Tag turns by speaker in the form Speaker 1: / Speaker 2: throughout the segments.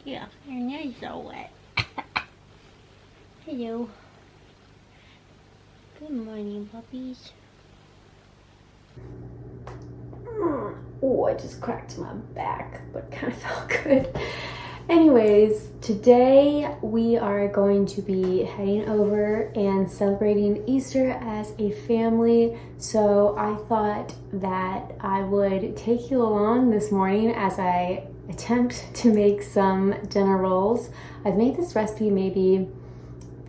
Speaker 1: Yeah, your nose is all wet. Hello. Good morning, puppies. Oh, I just cracked my back, but kind of felt good. Anyways, today we are going to be heading over and celebrating Easter as a family. So I thought that I would take you along this morning as I attempt to make some dinner rolls. I've made this recipe maybe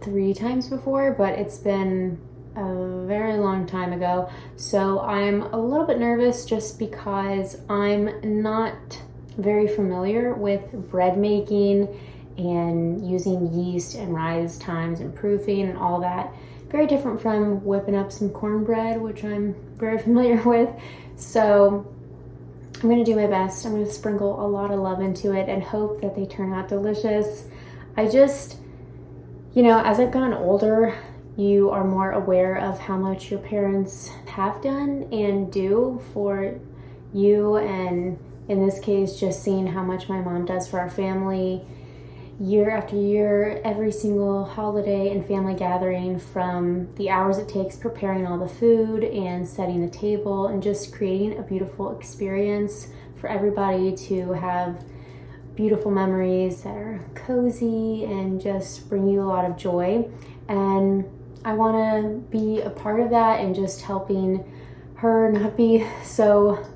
Speaker 1: 3 times before, but it's been a very long time ago. So I'm a little bit nervous just because I'm not very familiar with bread making and using yeast and rise times and proofing and all that. Very different from whipping up some cornbread, which I'm very familiar with. So I'm gonna do my best. I'm gonna sprinkle a lot of love into it and hope that they turn out delicious. As I've gotten older, you are more aware of how much your parents have done and do for you, and in this case, just seeing how much my mom does for our family year after year, every single holiday and family gathering, from the hours it takes preparing all the food and setting the table and just creating a beautiful experience for everybody to have beautiful memories that are cozy and just bring you a lot of joy. And I want to be a part of that and just helping her not be so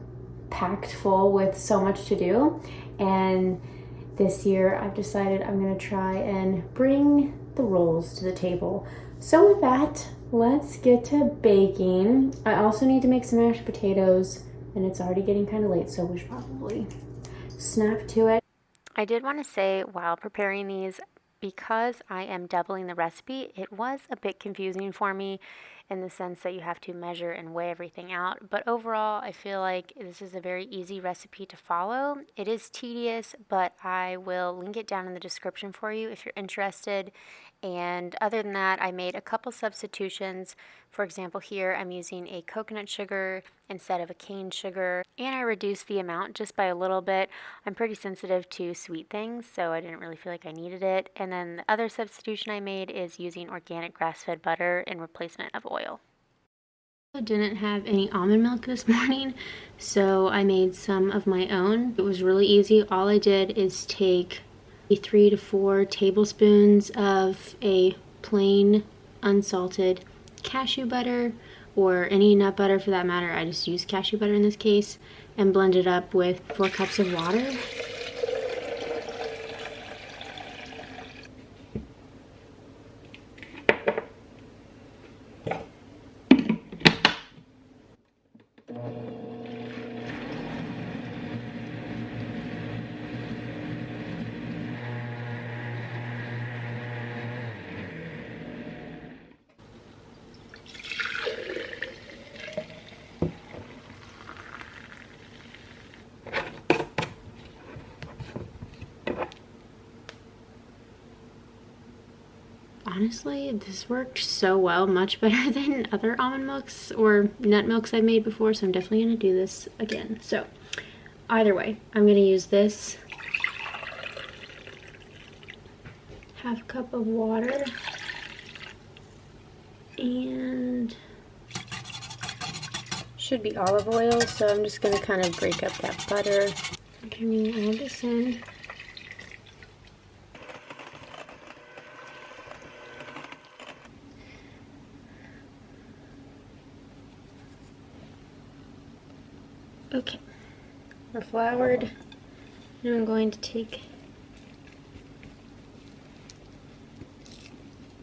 Speaker 1: packed full with so much to do. And this year I've decided I'm going to try and bring the rolls to the table. So with that, let's get to baking. I also need to make some mashed potatoes, and it's already getting kind of late, so we should probably snap to it. I did want to say, while preparing these, because I am doubling the recipe, it was a bit confusing for me in the sense that you have to measure and weigh everything out. But overall, I feel like this is a very easy recipe to follow. It is tedious, but I will link it down in the description for you if you're interested. And other than that, I made a couple substitutions. For example, here I'm using a coconut sugar instead of a cane sugar, and I reduced the amount just by a little bit. I'm pretty sensitive to sweet things, so I didn't really feel like I needed it. And then the other substitution I made is using organic grass-fed butter in replacement of oil. I didn't have any almond milk this morning, so I made some of my own. It was really easy. All I did is take 3 to 4 tablespoons of a plain unsalted cashew butter, or any nut butter for that matter. I just used cashew butter in this case, and blend it up with 4 cups of water. Honestly, this worked so well, much better than other almond milks or nut milks I've made before, so I'm definitely going to do this again. So, either way, I'm going to use this half cup of water and should be olive oil, so I'm just going to kind of break up that butter. I'm turning all this in. Okay, we're floured. Now I'm going to take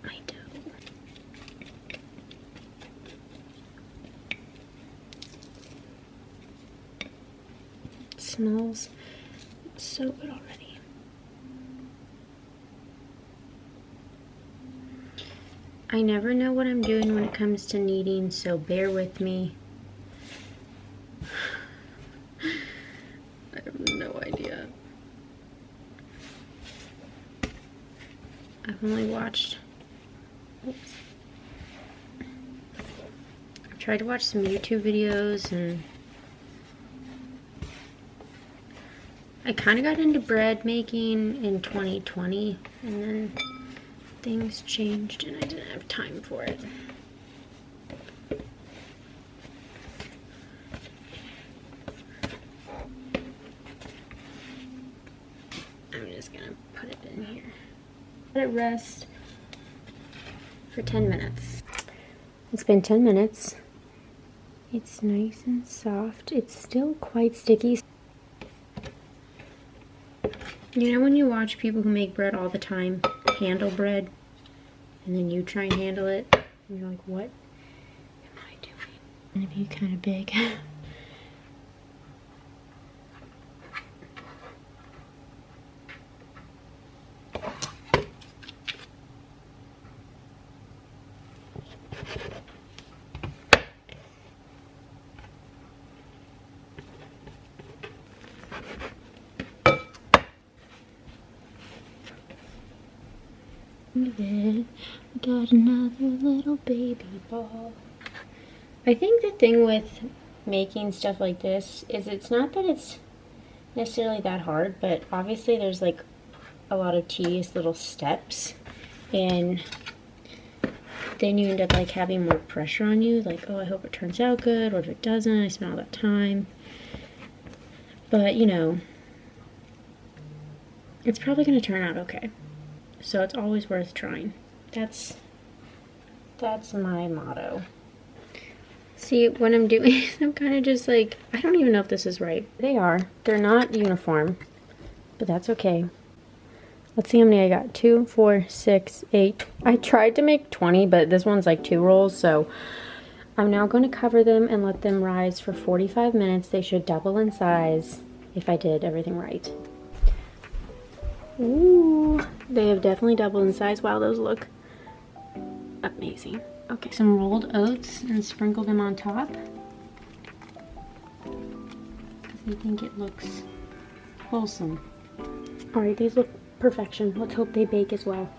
Speaker 1: my dough. It smells so good already. I never know what I'm doing when it comes to kneading, so bear with me. I have no idea. I've only watched, I've tried to watch some YouTube videos, and I I kind of got into bread making in 2020, and then things changed and I didn't have time for it. I'm just gonna put it in here. Let it rest for 10 minutes. It's been 10 minutes. It's nice and soft. It's still quite sticky. You know when you watch people who make bread all the time handle bread, and then you try and handle it, and you're like, what am I doing? And it'd be kind of big. We got another little baby ball. I think the thing with making stuff like this is it's not that it's necessarily that hard, but obviously there's like a lot of tedious little steps, and then you end up like having more pressure on you, like, oh, I hope it turns out good. What if it doesn't? I spent all that time. But you know, it's probably going to turn out okay. So it's always worth trying. That's my motto. See, what I'm doing, I'm kind of just like, I don't even know if this is right. They are. They're not uniform, but that's okay. Let's see how many I got. 2, 4, 6, 8. I tried to make 20, but this one's like 2 rolls, so I'm now going to cover them and let them rise for 45 minutes. They should double in size if I did everything right. Ooh, they have definitely doubled in size. Wow, those look amazing. Okay, some rolled oats and sprinkle them on top because I think it looks wholesome. All right, these look perfection. Let's hope they bake as well.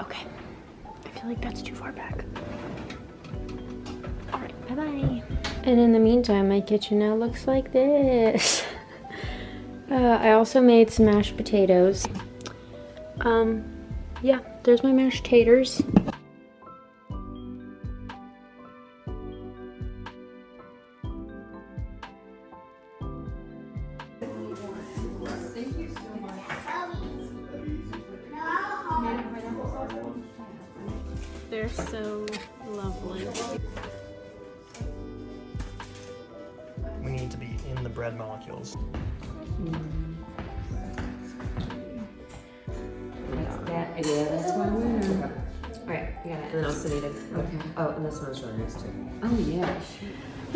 Speaker 1: Okay, I feel like that's too far back. Bye-bye. And in the meantime, my kitchen now looks like this. I also made some mashed potatoes. Yeah, there's my mashed taters. They're so lovely.
Speaker 2: We need to be in the bread molecules.
Speaker 3: Yeah, that's one winner. Alright, you got it. And then I'll send it. Okay. Oh, and this one's really nice too. Oh, yeah.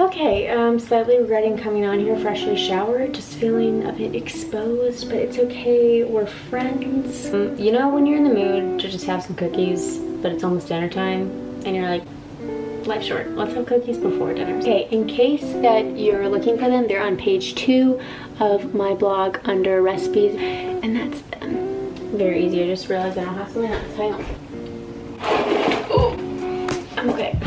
Speaker 1: Okay, slightly regretting coming on here freshly showered, just feeling a bit exposed, but it's okay, we're friends. You know when you're in the mood to just have some cookies, but it's almost dinner time, and you're like, life's short, let's have cookies before dinner. Okay, in case that you're looking for them, they're on page 2 of my blog under recipes, and that's them. Very easy, I just realized I don't have something else. Hang on. Oh, okay.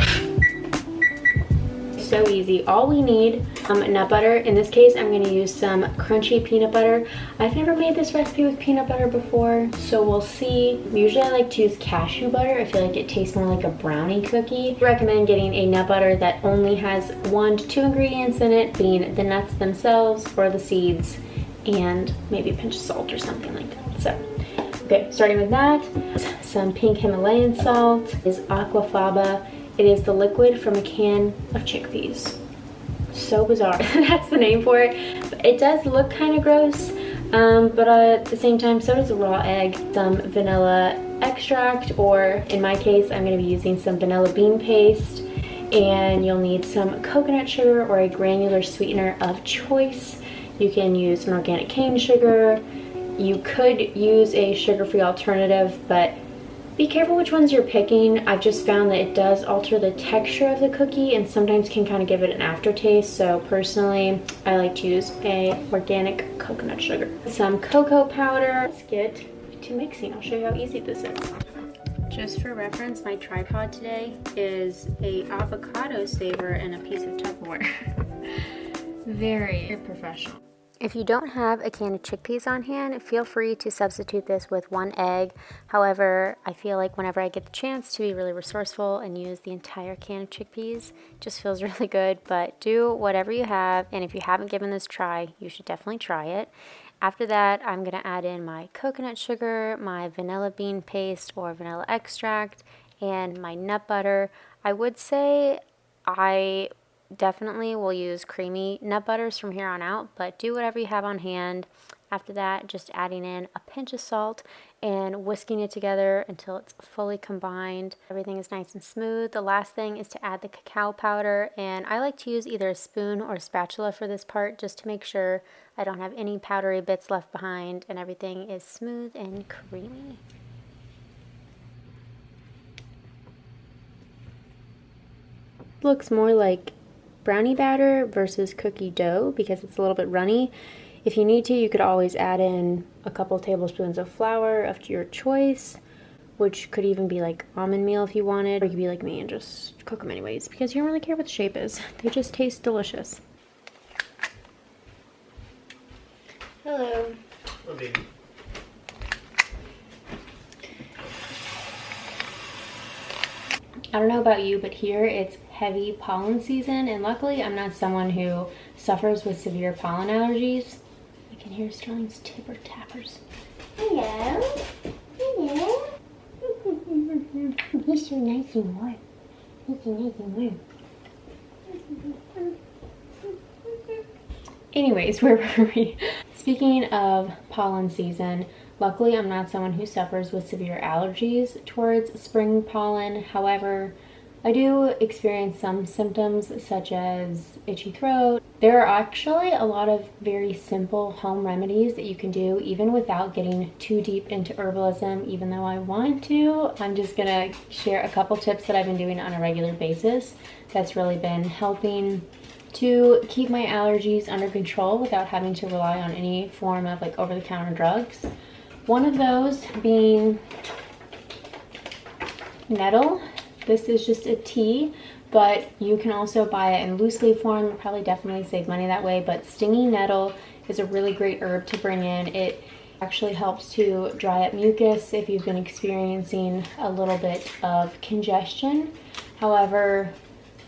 Speaker 1: So easy. All we need, nut butter. In this case, I'm going to use some crunchy peanut butter. I've never made this recipe with peanut butter before, so we'll see. Usually I like to use cashew butter. I feel like it tastes more like a brownie cookie. I recommend getting a nut butter that only has 1 to 2 ingredients in it, being the nuts themselves or the seeds, and maybe a pinch of salt or something like that. So, okay, starting with that, some pink Himalayan salt is aquafaba. It is the liquid from a can of chickpeas. So bizarre. That's the name for it. But it does look kind of gross, but at the same time, so does a raw egg. Some vanilla extract, or in my case, I'm going to be using some vanilla bean paste. And you'll need some coconut sugar or a granular sweetener of choice. You can use an organic cane sugar. You could use a sugar-free alternative, but be careful which ones you're picking. I've just found that it does alter the texture of the cookie and sometimes can kind of give it an aftertaste. So personally, I like to use a organic coconut sugar. Some cocoa powder. Let's get to mixing. I'll show you how easy this is. Just for reference, my tripod today is a avocado saver and a piece of Tupperware. Very professional. If you don't have a can of chickpeas on hand, feel free to substitute this with 1 egg. However, I feel like whenever I get the chance to be really resourceful and use the entire can of chickpeas, it just feels really good. But do whatever you have, and if you haven't given this a try, you should definitely try it. After that, I'm going to add in my coconut sugar, my vanilla bean paste or vanilla extract, and my nut butter. I would say I definitely will use creamy nut butters from here on out, but do whatever you have on hand. After that, just adding in a pinch of salt and whisking it together until it's fully combined. Everything is nice and smooth. The last thing is to add the cacao powder, and I like to use either a spoon or a spatula for this part just to make sure I don't have any powdery bits left behind and everything is smooth and creamy. Looks more like brownie batter versus cookie dough because it's a little bit runny. If you need to, you could always add in a couple tablespoons of flour of your choice, which could even be like almond meal if you wanted, or you could be like me and just cook them anyways because you don't really care what the shape is. They just taste delicious. Hello.
Speaker 2: Oh, baby.
Speaker 1: I don't know about you, but here it's heavy pollen season, and luckily I'm not someone who suffers with severe pollen allergies. I can hear Sterling's tipper tappers. Hello. Hello. He's so nice and warm. He's so nice and warm. Anyways, where were we? Speaking of pollen season, luckily I'm not someone who suffers with severe allergies towards spring pollen. However, I do experience some symptoms such as itchy throat. There are actually a lot of very simple home remedies that you can do even without getting too deep into herbalism. Even though I want to, I'm just gonna share a couple tips that I've been doing on a regular basis that's really been helping to keep my allergies under control without having to rely on any form of like over-the-counter drugs. One of those being nettle. This is just a tea, but you can also buy it in loose leaf form. Probably definitely save money that way, but stinging nettle is a really great herb to bring in. It actually helps to dry up mucus if you've been experiencing a little bit of congestion. However,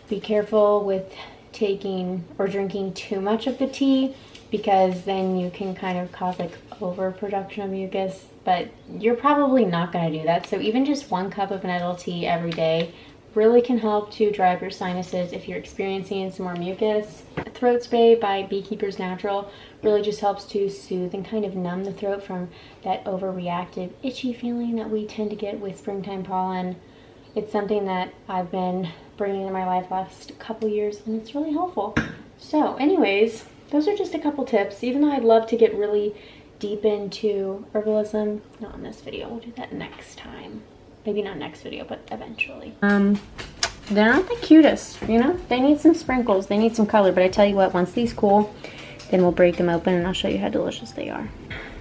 Speaker 1: be careful with taking or drinking too much of the tea because then you can kind of cause like overproduction of mucus, but you're probably not going to do that. So even just 1 cup of nettle tea every day really can help to dry up your sinuses if you're experiencing some more mucus. Throat spray by Beekeeper's Natural really just helps to soothe and kind of numb the throat from that overreactive itchy feeling that we tend to get with springtime pollen. It's something that I've been bringing in my life last couple years and it's really helpful. So anyways, those are just a couple tips. Even though I'd love to get really deep into herbalism, not in this video, we'll do that next time. Maybe not next video, but eventually. They're not the cutest, you know? They need some sprinkles, they need some color, but I tell you what, once these cool, then we'll break them open and I'll show you how delicious they are.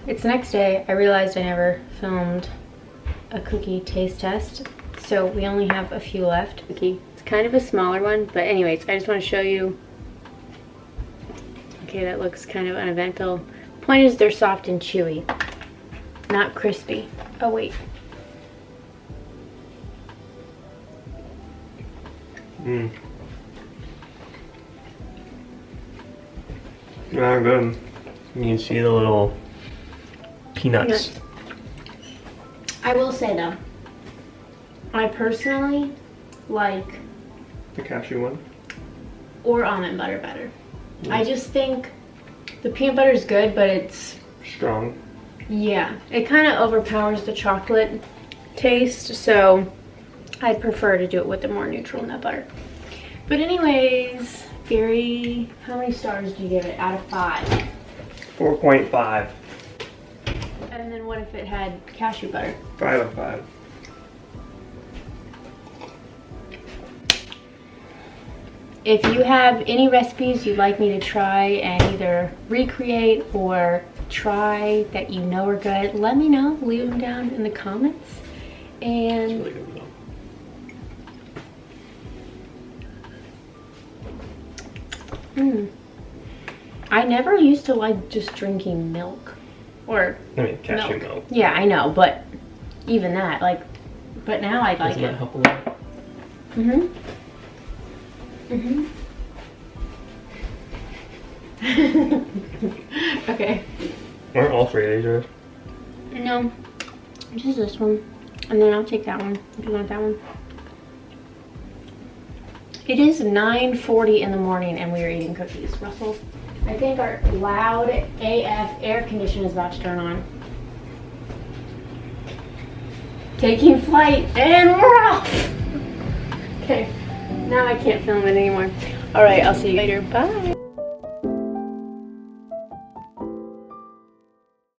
Speaker 1: It's the next day. I realized I never filmed a cookie taste test, so we only have a few left. It's kind of a smaller one, but anyways, I just want to show you. Okay, that looks kind of uneventful. Point is, they're soft and chewy, not crispy. Oh wait.
Speaker 2: Yeah, good. You can see the little peanuts.
Speaker 1: I will say though, I personally like
Speaker 2: The cashew one?
Speaker 1: or almond butter better. I just think the peanut butter is good, but it's
Speaker 2: Strong.
Speaker 1: yeah, it kind of overpowers the chocolate taste, so I'd prefer to do it with the more neutral nut butter. But anyways, how many stars do you give it out of 5?
Speaker 2: 4.5.
Speaker 1: And then what if it had cashew butter?
Speaker 2: 5 out of 5.
Speaker 1: If you have any recipes you'd like me to try and either recreate or try that you know are good, let me know. Leave them down in the comments. And
Speaker 2: Really good though.
Speaker 1: I never used to like just drinking milk. Or
Speaker 2: I mean, cashew milk.
Speaker 1: Yeah, I know, but even that, like, but now I like
Speaker 2: Doesn't that
Speaker 1: it.
Speaker 2: help a lot?
Speaker 1: Okay.
Speaker 2: Aren't all 3 of these yours?
Speaker 1: No, just this one. And then I'll take that one if you want that one. It is 9:40 in the morning and we are eating cookies. Russell, I think our loud AF air conditioner is about to turn on. Taking flight and we're off. Okay, now I can't film it anymore. All right, I'll see you later. Bye.